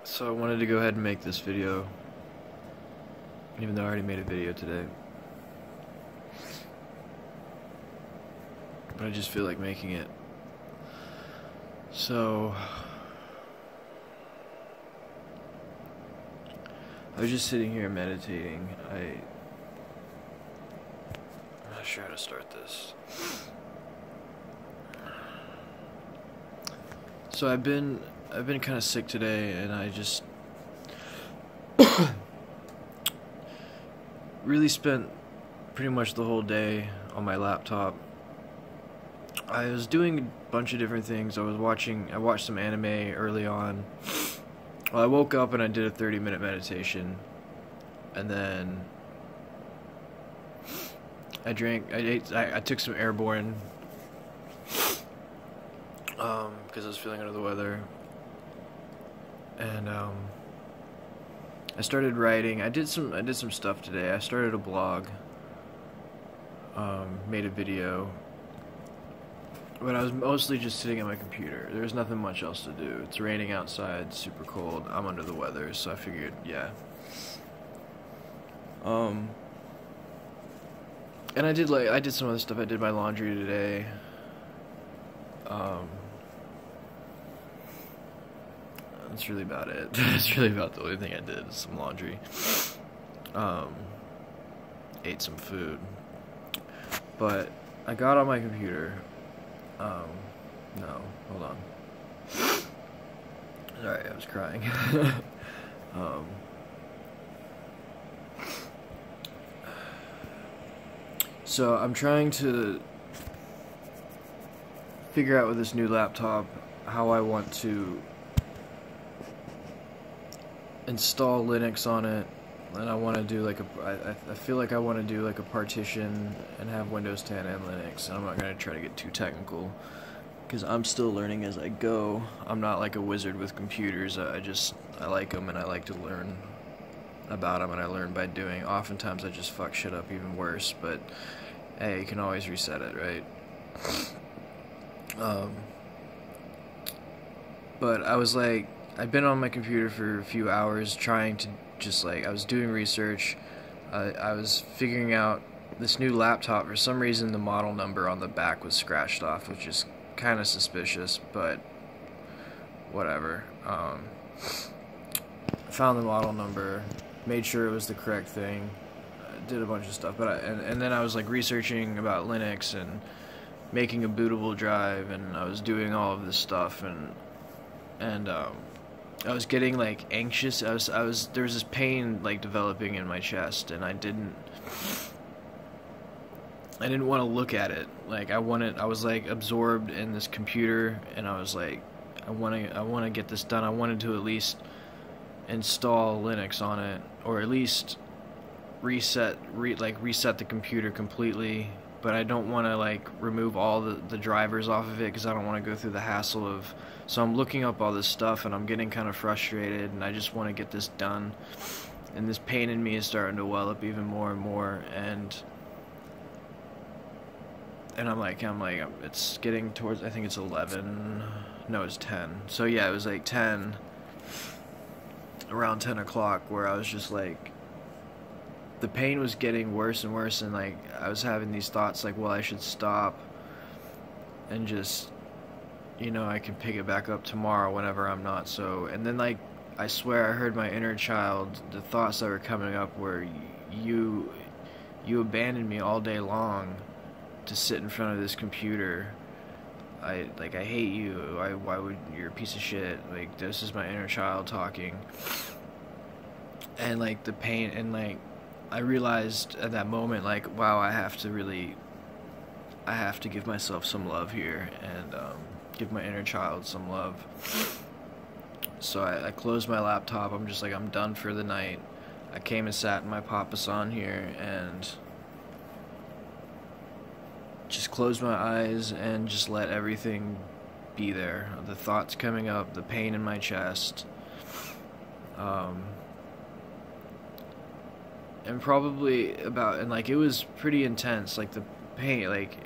So I wanted to go ahead and make this video, even though I already made a video today. But I just feel like making it. So I was just sitting here meditating. I'm not sure how to start this. So I've been kind of sick today, and I just really spent pretty much the whole day on my laptop. I was doing a bunch of different things. I watched some anime early on. Well, I woke up and I did a 30-minute meditation, and then I took some Airborne, because I was feeling under the weather, and I started writing. I did some stuff today. I started a blog, made a video, but I was mostly just sitting at my computer. There was nothing much else to do. It's raining outside, it's super cold. I'm under the weather, so I figured, yeah. And I did some other stuff. I did my laundry today. That's really about it. That's really about the only thing I did, is some laundry. Ate some food. But I got on my computer. No, hold on. Sorry, I was crying. So I'm trying to figure out with this new laptop how I want to install Linux on it, and I want to do like I feel like I want to do like a partition and have Windows 10 and Linux, and I'm not going to try to get too technical because I'm still learning as I go. I'm not like a wizard with computers. I like them, and I like to learn about them, and I learn by doing. Oftentimes I just fuck shit up even worse, but hey, you can always reset it, right? But I was like, I've been on my computer for a few hours trying to just like, I was doing research. I was figuring out this new laptop. For some reason the model number on the back was scratched off, which is kind of suspicious, but whatever. I found the model number, made sure it was the correct thing, did a bunch of stuff, but and then I was like researching about Linux and making a bootable drive, and I was doing all of this stuff, and I was getting like anxious. There was this pain like developing in my chest, and I didn't want to look at it. Like I was like absorbed in this computer, and I was like, I want to get this done. I wanted to at least install Linux on it, or at least reset the computer completely. But I don't want to like remove all the drivers off of it, because I don't want to go through the hassle of. So I'm looking up all this stuff, and I'm getting kind of frustrated, and I just want to get this done. And this pain in me is starting to well up even more and more, and I'm like, it's getting towards, I think it's 11. No, it's 10. So yeah, it was like 10, around 10 o'clock, where I was just like, the pain was getting worse and worse, and like I was having these thoughts like, well, I should stop and just, I can pick it back up tomorrow whenever I'm not so. And then like, I swear I heard my inner child, the thoughts that were coming up were, you abandoned me all day long to sit in front of this computer. I hate you. Why would, you're a piece of shit. Like, this is my inner child talking. And like the pain, and like I realized at that moment, like, wow, I have to give myself some love here, and give my inner child some love. So I closed my laptop. I'm just like, I'm done for the night. I came and sat in my papasan here, and just closed my eyes and just let everything be there. The thoughts coming up, the pain in my chest, and probably and like, it was pretty intense, like the pain, like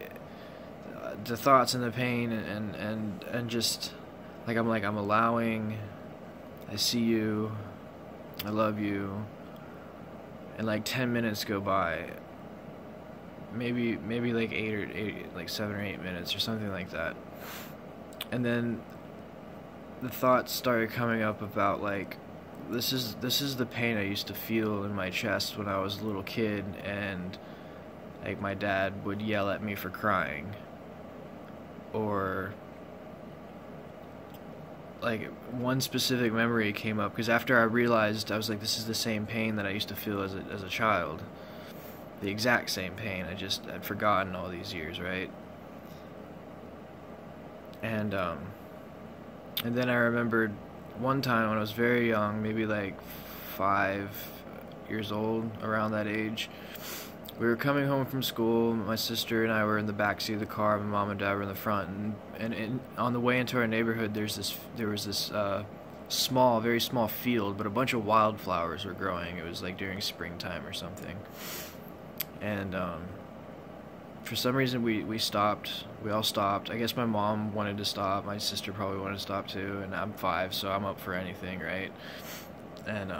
the thoughts and the pain, and just like I'm allowing I see you, I love you, and like 10 minutes go by, maybe like 7 or 8 minutes or something like that, and then the thoughts started coming up about like, this is the pain I used to feel in my chest when I was a little kid, and like my dad would yell at me for crying, or like one specific memory came up because after I realized, I was like, this is the same pain that I used to feel as a child, the exact same pain. I'd forgotten all these years, right? And then I remembered one time when I was very young, maybe like 5 years old, around that age. We were coming home from school. My sister and I were in the backseat of the car. My mom and dad were in the front. And on the way into our neighborhood, there was this very small field, but a bunch of wildflowers were growing. It was like during springtime or something. And for some reason, we stopped. We all stopped. I guess my mom wanted to stop. My sister probably wanted to stop too. And I'm 5, so I'm up for anything, right? And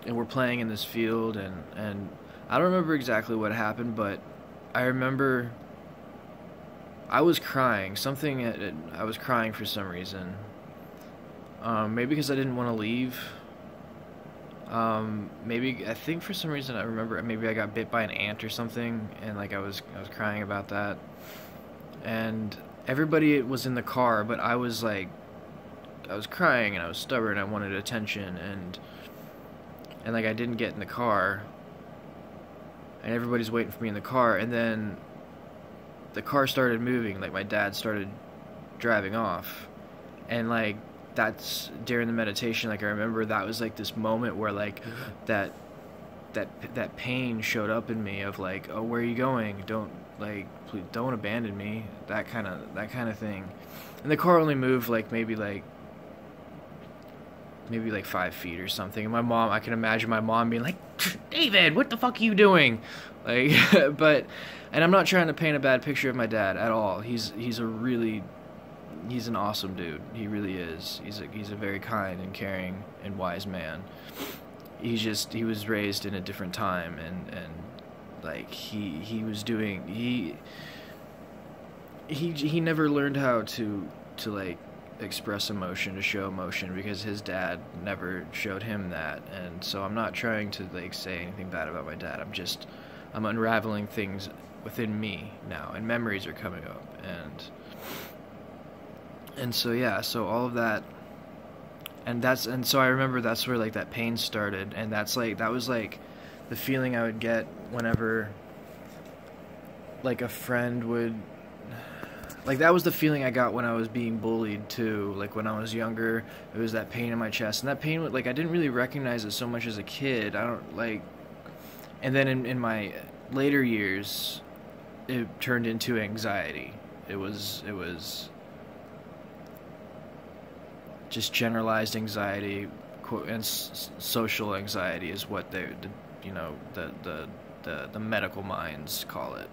we're playing in this field, and I don't remember exactly what happened, but I remember I was crying. I was crying for some reason. Maybe because I didn't want to leave. Maybe, I think for some reason I remember maybe I got bit by an ant or something, and like I was crying about that. And everybody was in the car, but I was crying and I was stubborn. I wanted attention, and like I didn't get in the car. And everybody's waiting for me in the car, and then the car started moving, like my dad started driving off, and like that's during the meditation, like I remember that was like this moment where like that pain showed up in me of like, oh, where are you going? Please don't abandon me, that kind of thing. And the car only moved like maybe 5 feet or something. And my mom, I can imagine my mom being like, David, what the fuck are you doing? Like, and I'm not trying to paint a bad picture of my dad at all. He's an awesome dude. He really is. He's a very kind and caring and wise man. He was raised in a different time, and like he never learned how to like express emotion, to show emotion, because his dad never showed him that. And so I'm not trying to like say anything bad about my dad. I'm unraveling things within me now, and memories are coming up, and so yeah, so all of that, and so I remember that's where like that pain started, and that was like the feeling I would get whenever like a friend would, like that was the feeling I got when I was being bullied too. Like when I was younger, it was that pain in my chest, and that pain would, like, I didn't really recognize it so much as a kid. And then in my later years, it turned into anxiety. It was just generalized anxiety, and social anxiety is what the medical minds call it.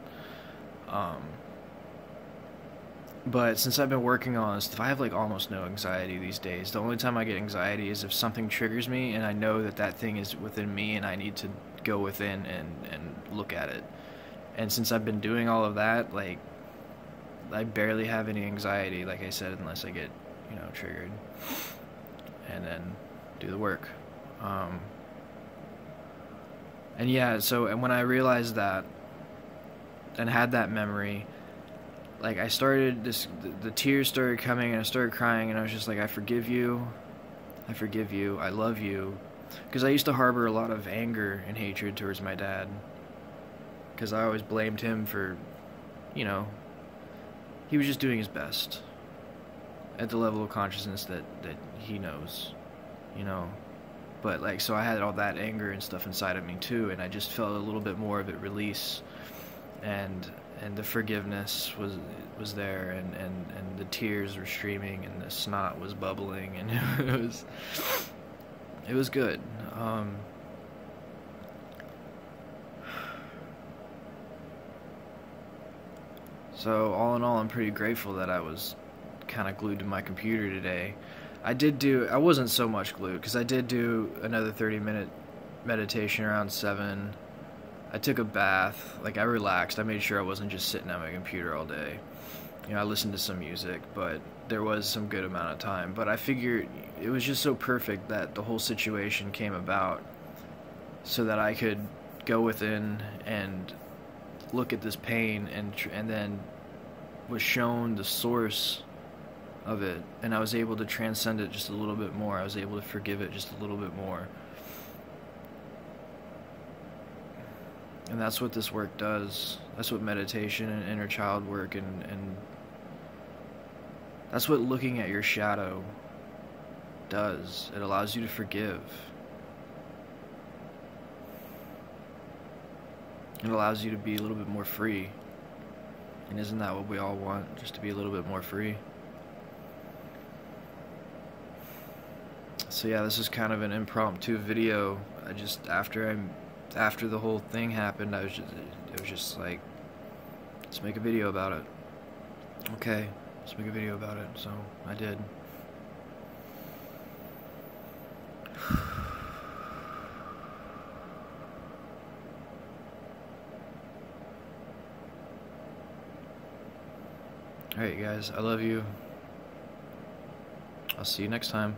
But since I've been working on this stuff, I have like almost no anxiety these days. The only time I get anxiety is if something triggers me and I know that thing is within me and I need to go within and look at it. And since I've been doing all of that, like, I barely have any anxiety, like I said, unless I get, triggered. And then do the work. And yeah, and when I realized that and had that memory, like I started the tears started coming, and I started crying, and I was just like, I forgive you, I love you, because I used to harbor a lot of anger and hatred towards my dad, because I always blamed him for, he was just doing his best at the level of consciousness that he knows, but like, so I had all that anger and stuff inside of me too, and I just felt a little bit more of it release, and the forgiveness was there, and the tears were streaming, and the snot was bubbling, and it was good. So all in all, I'm pretty grateful that I was kind of glued to my computer today. I wasn't so much glued, because I did do another 30-minute meditation around 7. I took a bath, like I relaxed. I made sure I wasn't just sitting at my computer all day. You know, I listened to some music, but there was some good amount of time. But I figured it was just so perfect that the whole situation came about so that I could go within and look at this pain and then was shown the source of it, and I was able to transcend it just a little bit more. I was able to forgive it just a little bit more. And that's what this work does. That's what meditation and inner child work and that's what looking at your shadow does. It allows you to forgive. It allows you to be a little bit more free. And isn't that what we all want? Just to be a little bit more free? So yeah, this is kind of an impromptu video. I just, after the whole thing happened, it was just like, let's make a video about it. Okay, let's make a video about it. So I did. Alright guys, I love you. I'll see you next time.